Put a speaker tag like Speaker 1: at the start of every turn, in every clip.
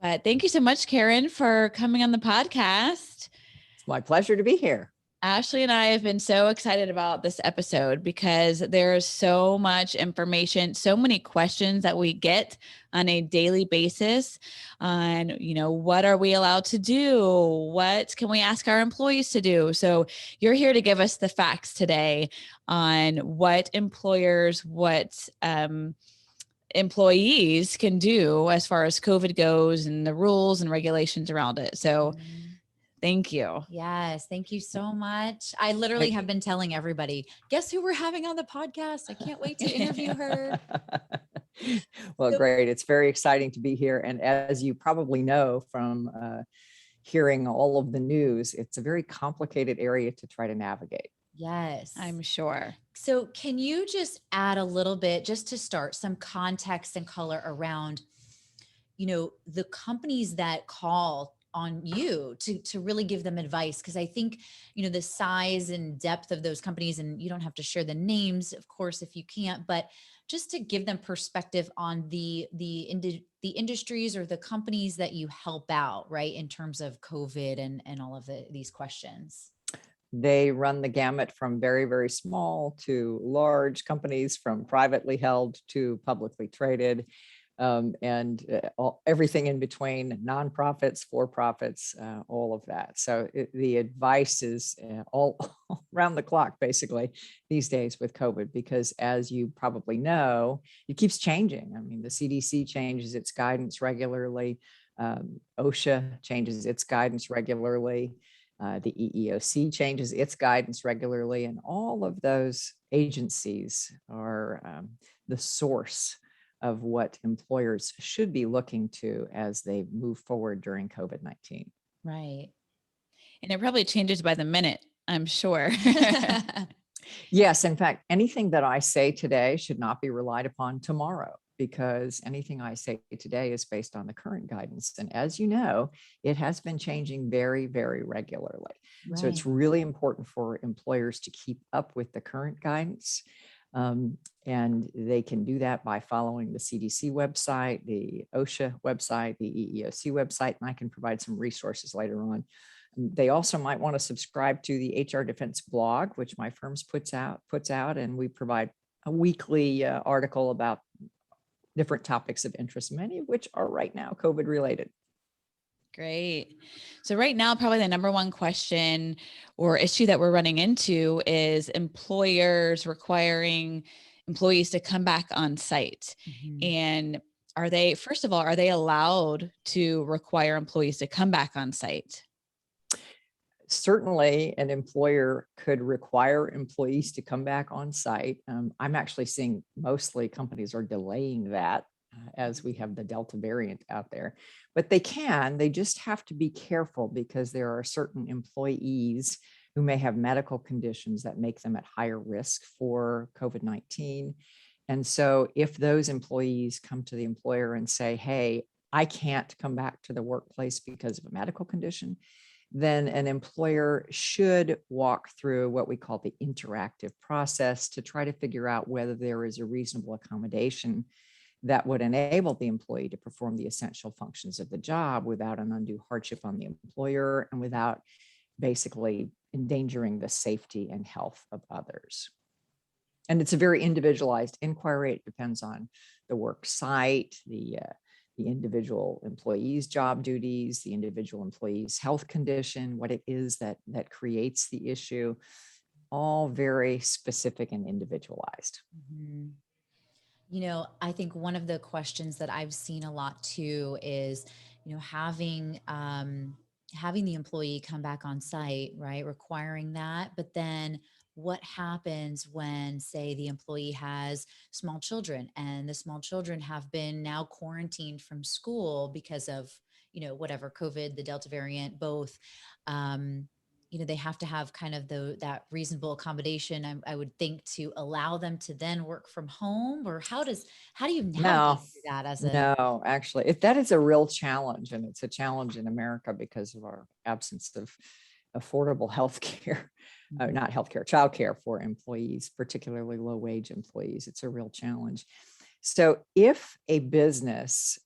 Speaker 1: But thank you so much, Karen, for coming on the podcast.
Speaker 2: It's my pleasure to be here.
Speaker 1: Ashley and I have been so excited about this episode because there's so much information, so many questions that we get on a daily basis on, what are we allowed to do? What can we ask our employees to do? So you're here to give us the facts today on what employers, what employees can do as far as COVID goes and the rules and regulations around it. So thank you.
Speaker 3: Yes. Thank you so much. I literally have been telling everybody, guess who we're having on the podcast? I can't wait to interview her.
Speaker 2: Well, great. It's very exciting to be here. And as you probably know from hearing all of the news, it's a very complicated area to try to navigate.
Speaker 3: Yes,
Speaker 1: I'm sure.
Speaker 3: So can you just add a little bit, just to start, some context and color around, the companies that call on you to really give them advice? Because I think, the size and depth of those companies, and you don't have to share the names, of course, if you can't, but just to give them perspective on the industries or the companies that you help out, right, in terms of COVID and all of these questions.
Speaker 2: They run the gamut from very, very small to large companies, from privately held to publicly traded, and everything in between, nonprofits, for-profits, all of that. So the advice is all around the clock, basically, these days with COVID, because as you probably know, it keeps changing. I mean, the CDC changes its guidance regularly. OSHA changes its guidance regularly. The EEOC changes its guidance regularly, and all of those agencies are the source of what employers should be looking to as they move forward during COVID-19.
Speaker 3: Right.
Speaker 1: And it probably changes by the minute, I'm sure.
Speaker 2: Yes. In fact, anything that I say today should not be relied upon tomorrow, because anything I say today is based on the current guidance. And as you know, it has been changing very, very regularly. Right. So it's really important for employers to keep up with the current guidance. And they can do that by following the CDC website, the OSHA website, the EEOC website, and I can provide some resources later on. They also might want to subscribe to the HR Defense blog, which my firm puts out, and we provide a weekly article about different topics of interest, many of which are right now COVID related.
Speaker 1: Great. So right now, probably the number one question or issue that we're running into is employers requiring employees to come back on site. Mm-hmm. And first of all, are they allowed to require employees to come back on site?
Speaker 2: Certainly, an employer could require employees to come back on site. I'm actually seeing mostly companies are delaying that as we have the Delta variant out there. But they just have to be careful, because there are certain employees who may have medical conditions that make them at higher risk for COVID-19. And so if those employees come to the employer and say, hey, I can't come back to the workplace because of a medical condition, then an employer should walk through what we call the interactive process to try to figure out whether there is a reasonable accommodation that would enable the employee to perform the essential functions of the job without an undue hardship on the employer and without basically endangering the safety and health of others. And it's a very individualized inquiry. It depends on the work site, the individual employee's job duties, the individual employee's health condition, what it is that creates the issue, all very specific and individualized.
Speaker 3: Mm-hmm. I think one of the questions that I've seen a lot too is, having the employee come back on site, right? Requiring that, but then what happens when, say, the employee has small children and the small children have been now quarantined from school because of, whatever, COVID, the Delta variant, both, they have to have kind of that reasonable accommodation, I would think, to allow them to then work from home? Or how do you navigate that
Speaker 2: No, actually, that is a real challenge. And it's a challenge in America because of our absence of affordable health care, not healthcare, childcare for employees, particularly low wage employees. It's a real challenge. So if a business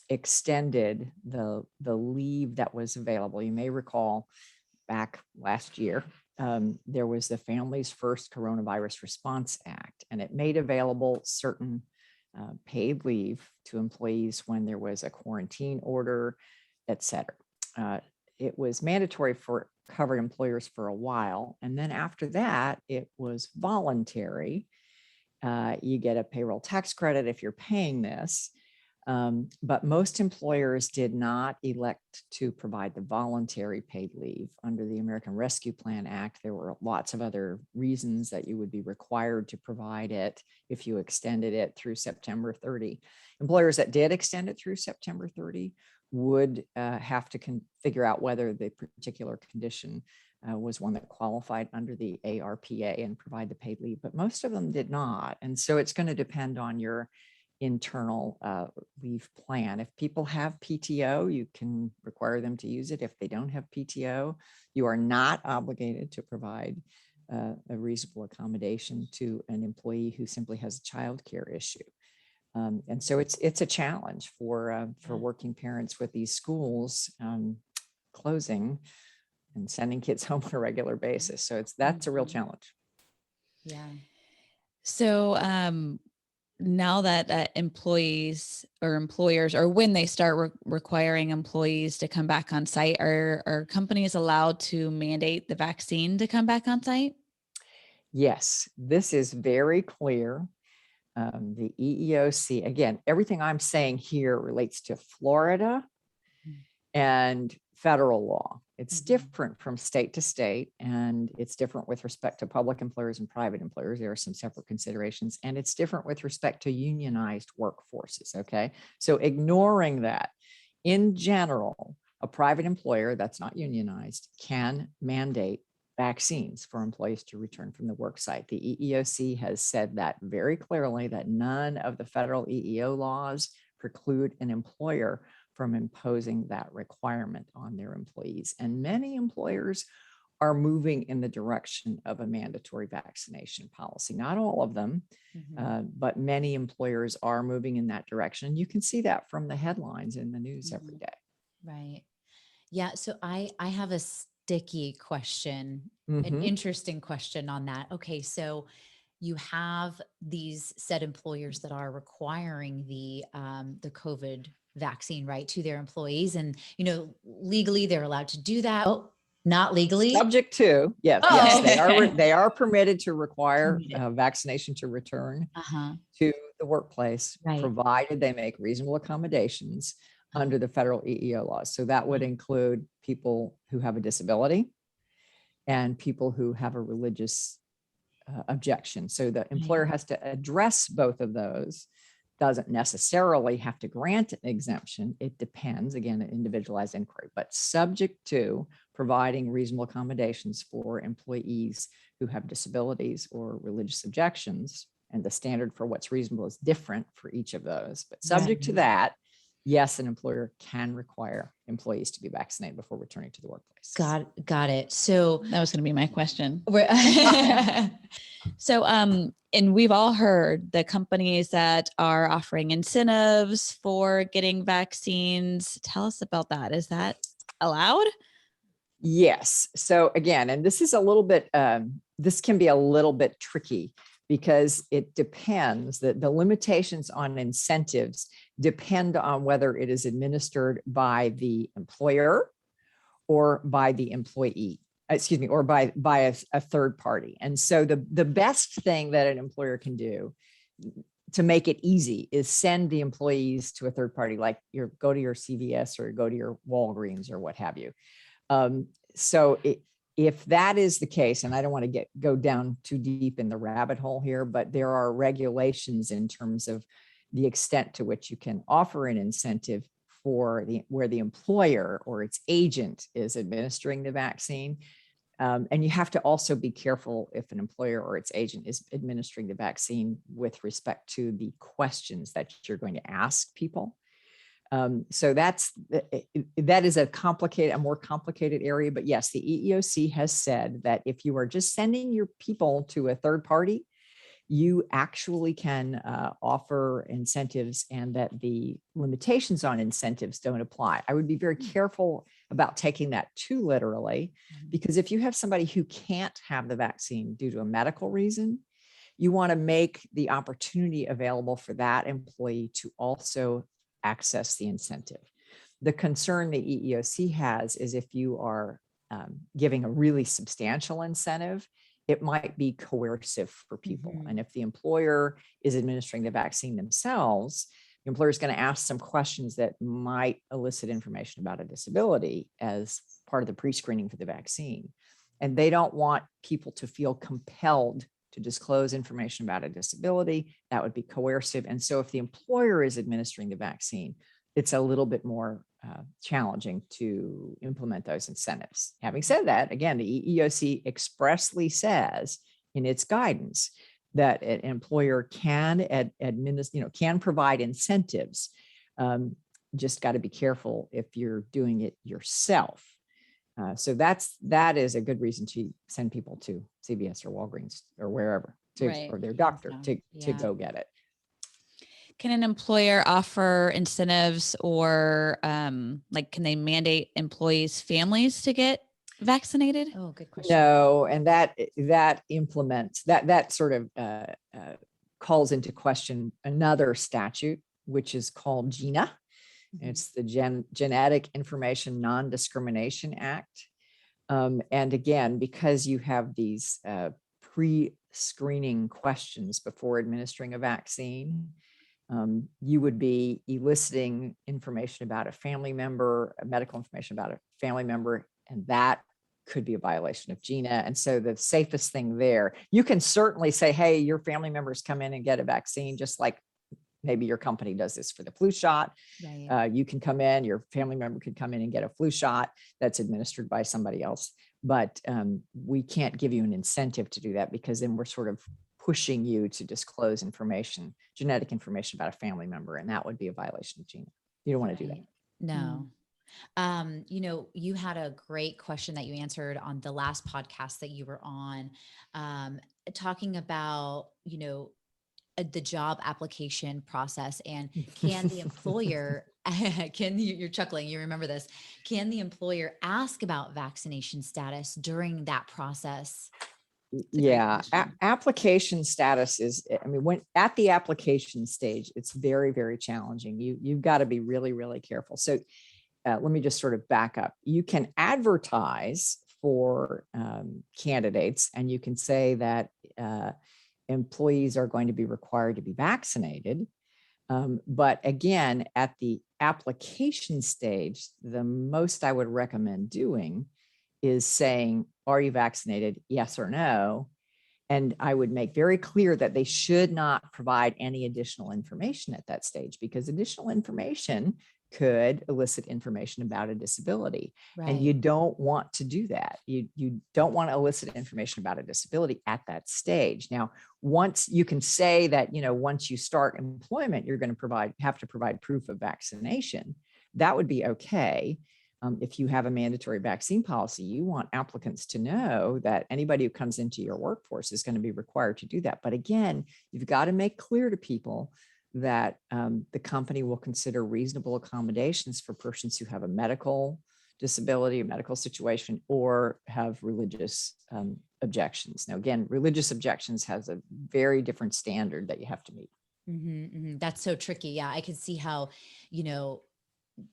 Speaker 2: extended the leave that was available. You may recall back last year, there was the Families First Coronavirus Response Act, and it made available certain paid leave to employees when there was a quarantine order, et cetera. It was mandatory for covered employers for a while. And then after that, it was voluntary. You get a payroll tax credit if you're paying this. But most employers did not elect to provide the voluntary paid leave. Under the American Rescue Plan Act, there were lots of other reasons that you would be required to provide it if you extended it through September 30. Employers that did extend it through September 30 would have to figure out whether the particular condition was one that qualified under the ARPA and provide the paid leave, but most of them did not. And so it's going to depend on your internal leave plan. If people have PTO, you can require them to use it. If they don't have PTO, you are not obligated to provide a reasonable accommodation to an employee who simply has a childcare issue. And so it's a challenge for working parents with these schools closing and sending kids home on a regular basis. So that's a real challenge.
Speaker 3: Yeah.
Speaker 1: So now that employees or employers, or when they start requiring employees to come back on site, are companies allowed to mandate the vaccine to come back on site?
Speaker 2: Yes, this is very clear. The EEOC, again, everything I'm saying here relates to Florida and federal law. It's different from state to state, and it's different with respect to public employers and private employers. There are some separate considerations, and it's different with respect to unionized workforces, okay? So ignoring that, in general, a private employer that's not unionized can mandate vaccines for employees to return from the work site. The EEOC has said that very clearly, that none of the federal EEO laws preclude an employer from imposing that requirement on their employees. And many employers are moving in the direction of a mandatory vaccination policy. Not all of them, but many employers are moving in that direction. You can see that from the headlines in the news every day.
Speaker 3: Right. Yeah. So I have a sticky question, an interesting question on that. Okay. So you have these said employers that are requiring the COVID vaccine, right, to their employees. And, legally they're allowed to do that. Oh, not legally.
Speaker 2: Subject to, yes, they are permitted to require vaccination to return to the workplace, provided they make reasonable accommodations under the federal EEO laws. So that would include people who have a disability and people who have a religious objection. So the employer has to address both of those. Doesn't necessarily have to grant an exemption. It depends, again, an individualized inquiry, but subject to providing reasonable accommodations for employees who have disabilities or religious objections. And the standard for what's reasonable is different for each of those. But subject to that, yes, an employer can require employees to be vaccinated before returning to the workplace.
Speaker 3: Got it. So
Speaker 1: that was going to be my question. So, and we've all heard the companies that are offering incentives for getting vaccines. Tell us about that. Is that allowed?
Speaker 2: Yes. So again, and this is a little bit, this can be a little bit tricky because it depends that the limitations on incentives depend on whether it is administered by the employer or by the employee. Or by a third party. And so the best thing that an employer can do to make it easy is send the employees to a third party, like go to your CVS or go to your Walgreens or what have you. So if that is the case, and I don't want to go down too deep in the rabbit hole here, but there are regulations in terms of the extent to which you can offer an incentive for where the employer or its agent is administering the vaccine. And you have to also be careful if an employer or its agent is administering the vaccine with respect to the questions that you're going to ask people. So that is a more complicated area. But yes, the EEOC has said that if you are just sending your people to a third party, you actually can offer incentives, and that the limitations on incentives don't apply. I would be very careful about taking that too literally, because if you have somebody who can't have the vaccine due to a medical reason, you want to make the opportunity available for that employee to also access the incentive. The concern the EEOC has is if you are giving a really substantial incentive, it might be coercive for people.
Speaker 3: Mm-hmm.
Speaker 2: And if the employer is administering the vaccine themselves, the employer is going to ask some questions that might elicit information about a disability as part of the pre-screening for the vaccine. And they don't want people to feel compelled to disclose information about a disability. That would be coercive. And so if the employer is administering the vaccine, it's a little bit more challenging to implement those incentives. Having said that, again, the EEOC expressly says in its guidance that an employer can can provide incentives. Just got to be careful if you're doing it yourself. So that is a good reason to send people to CVS or Walgreens or wherever or their doctor to go get it.
Speaker 1: Can an employer offer incentives or can they mandate employees' families to get vaccinated?
Speaker 3: Oh, good question.
Speaker 2: No, and that implements that sort of calls into question another statute, which is called GINA. It's the Genetic Information Non-Discrimination Act. And again, because you have these pre-screening questions before administering a vaccine, you would be eliciting information about a family member, medical information about a family member, and that could be a violation of GINA. And so the safest thing there, you can certainly say, hey, your family members come in and get a vaccine, just like maybe your company does this for the flu shot.
Speaker 3: Right.
Speaker 2: You can come in, your family member could come in and get a flu shot that's administered by somebody else. But we can't give you an incentive to do that, because then we're sort of pushing you to disclose information, genetic information about a family member, and that would be a violation of GINA. You don't want to do that.
Speaker 3: No. You had a great question that you answered on the last podcast that you were on, talking about, the job application process, and can the employer, you're chuckling, you remember this, can the employer ask about vaccination status during that process?
Speaker 2: Yeah, application status is, when at the application stage, it's very, very challenging. You've got to be really, really careful. So let me just sort of back up. You can advertise for candidates, and you can say that employees are going to be required to be vaccinated. But again, at the application stage, the most I would recommend doing is saying, are you vaccinated? Yes or no. And I would make very clear that they should not provide any additional information at that stage, because additional information could elicit information about a disability.
Speaker 3: Right.
Speaker 2: And you don't want to do that. You don't want to elicit information about a disability at that stage. Now, once you can say that, once you start employment, you're going to have to provide proof of vaccination. That would be okay. If you have a mandatory vaccine policy, you want applicants to know that anybody who comes into your workforce is going to be required to do that. But again, you've got to make clear to people that the company will consider reasonable accommodations for persons who have a medical disability, a medical situation, or have religious objections. Now, again, religious objections has a very different standard that you have to meet.
Speaker 3: Mm-hmm, mm-hmm. That's so tricky. Yeah, I could see how,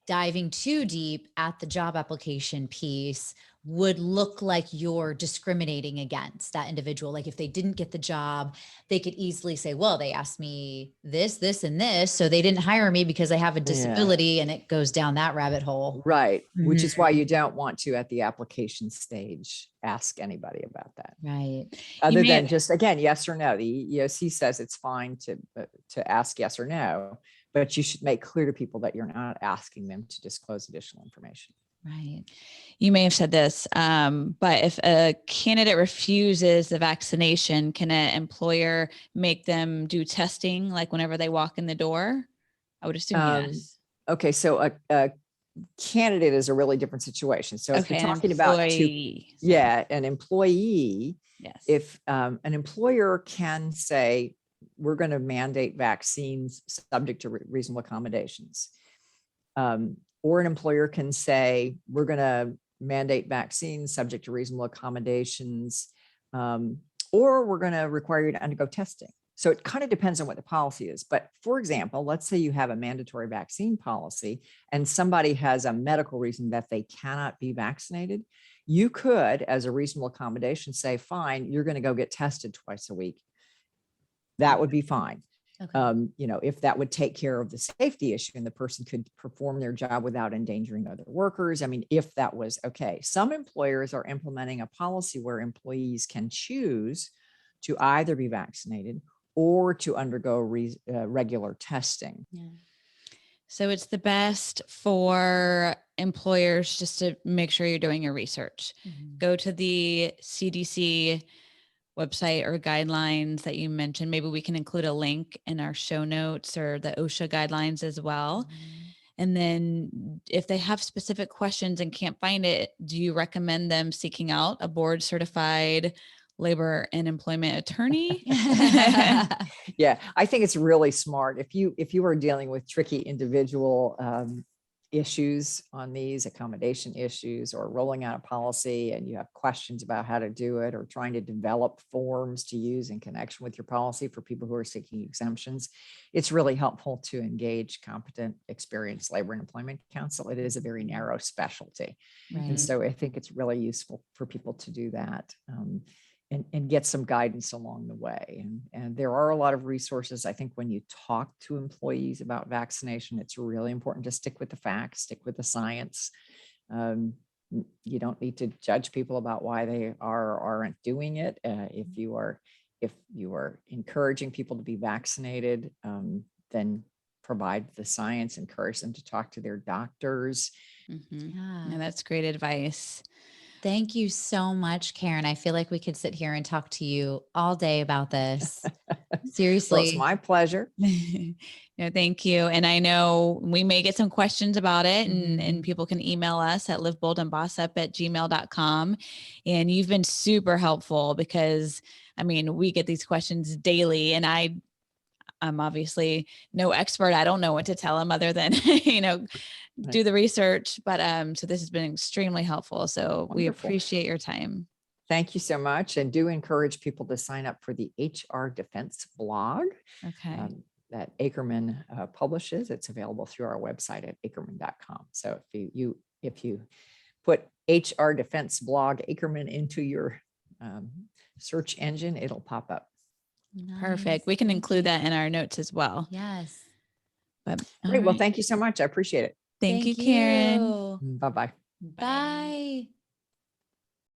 Speaker 3: diving too deep at the job application piece would look like you're discriminating against that individual. Like if they didn't get the job, they could easily say, well, they asked me this, this, and this, so they didn't hire me because I have a disability, and it goes down that rabbit hole.
Speaker 2: Right. Mm-hmm. Which is why you don't want to, at the application stage, ask anybody about that.
Speaker 3: Right.
Speaker 2: Other than just, again, yes or no. The EEOC says it's fine to ask yes or no, but you should make clear to people that you're not asking them to disclose additional information.
Speaker 1: Right. You may have said this, but if a candidate refuses the vaccination, can an employer make them do testing like whenever they walk in the door? I would assume yes.
Speaker 2: Okay. So a candidate is a really different situation. So if
Speaker 1: Okay,
Speaker 2: you're
Speaker 1: an
Speaker 2: talking about
Speaker 1: employee.
Speaker 2: an employee,
Speaker 1: Yes.
Speaker 2: if an employer can say, we're going to mandate vaccines subject to reasonable accommodations. Or an employer can say, we're going to mandate vaccines subject to reasonable accommodations, or we're going to require you to undergo testing. So it kind of depends on what the policy is. But for example, let's say you have a mandatory vaccine policy and somebody has a medical reason that they cannot be vaccinated. You could, as a reasonable accommodation, say, fine, you're going to go get tested twice a week. That would be fine.
Speaker 3: Okay.
Speaker 2: If that would take care of the safety issue and the person could perform their job without endangering other workers. I mean, if that was okay. Some employers are implementing a policy where employees can choose to either be vaccinated or to undergo regular testing.
Speaker 3: Yeah.
Speaker 1: So it's the best for employers just to make sure you're doing your research.
Speaker 3: Mhm.
Speaker 1: Go to the CDC website or guidelines that you mentioned. Maybe we can include a link in our show notes, or the OSHA guidelines as well.
Speaker 3: Mhm.
Speaker 1: And then if they have specific questions and can't find it, do you recommend them seeking out a board certified labor and employment attorney?
Speaker 2: Yeah, I think it's really smart. If you are dealing with tricky individual issues on these accommodation issues, or rolling out a policy and you have questions about how to do it, or trying to develop forms to use in connection with your policy for people who are seeking exemptions, it's really helpful to engage competent, experienced labor and employment counsel. It is a very narrow specialty.
Speaker 3: Right.
Speaker 2: And so I think it's really useful for people to do that. And get some guidance along the way. And there are a lot of resources. I think when you talk to employees about vaccination, it's really important to stick with the facts, stick with the science. You don't need to judge people about why they are or aren't doing it. If you are encouraging people to be vaccinated, then provide the science, encourage them to talk to their doctors.
Speaker 1: Mm-hmm.
Speaker 3: Yeah.
Speaker 1: Yeah, that's great advice.
Speaker 3: Thank you so much, Karen. I feel like we could sit here and talk to you all day about this. Seriously.
Speaker 2: Well, it's my pleasure.
Speaker 1: No, thank you. And I know we may get some questions about it, and people can email us at liveboldandbossup@gmail.com. And you've been super helpful because, I mean, we get these questions daily, and I'm obviously no expert. I don't know what to tell them other than, do the research. But so this has been extremely helpful. So we
Speaker 2: Wonderful.
Speaker 1: appreciate your time.
Speaker 2: Thank you so much. And do encourage people to sign up for the HR Defense blog
Speaker 1: Okay.
Speaker 2: that Ackerman publishes. It's available through our website at ackerman.com. So if you put HR Defense blog Ackerman into your search engine, it'll pop up.
Speaker 1: Perfect. We can include that in our notes as well.
Speaker 3: Yes.
Speaker 1: But
Speaker 2: Great. Well, thank you so much. I appreciate it.
Speaker 1: Thank you, Karen.
Speaker 2: Bye-bye.
Speaker 3: Bye.